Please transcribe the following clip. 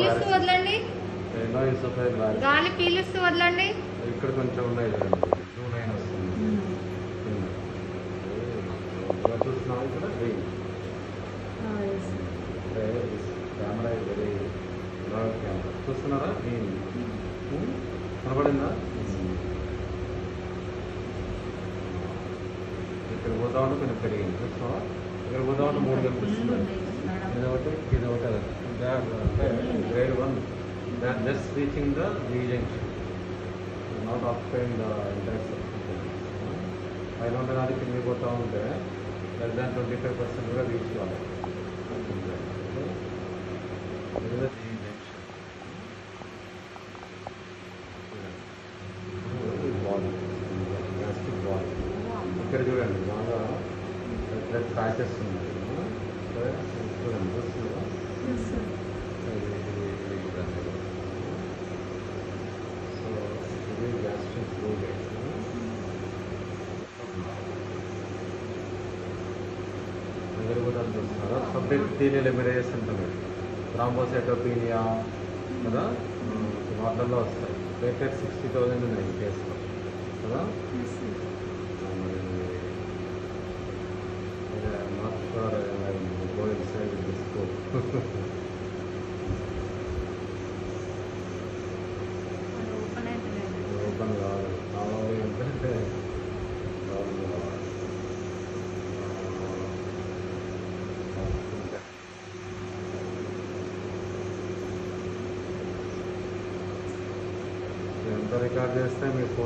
పీలుస్తూ వదలండి. గాలి పీలుస్తూ వదలండి. ఇక్కడ కొంచెం ఉన్నాయి చూడండి. 29 వస్తుంది. చూస్తున్నాం ఇక్కడ green. Camera very large camera. చూస్తున్నారా గ్రీన్ కనపడిందా? ఇక్కడ పోతా ఉంటే కొంచెం పెరిగింది. చూస్తున్నావా? ఇక్కడ పోతా ఉంటే 3 కనిపిస్తుంది. ఇది ఒకటి అంటే grade 1 just reaching the G junction, not occupying the entire surface. పైన ఉంటే అది కింద పోతా ఉంటే లెస్ దాన్ 25% కూడా రీచ్ కావాలి. G junction ball, plastic ball. ఇక్కడ చూడండి బాగా ప్యాచెస్ ఉన్నాయి. చూడండి చూస్తున్నారా? సో ఇది గ్యాస్ట్రిక్ ఫ్లూయిడ్. దగ్గర కూడా చూస్తున్నారా? సబ్ఎపిథీలియల్ ఎమిరేస్ అంటారు. థ్రాంబోసైటోపీనియా కదా వాటిల్లో వస్తాయి. ప్లేటెడ్ 60,000 ఉన్నాయి ఈ కేసులో కదా. Not sure go inside this scope. Open కావాలి. కావాలి అంటే ఎంత రికార్డ్ చేస్తే మీ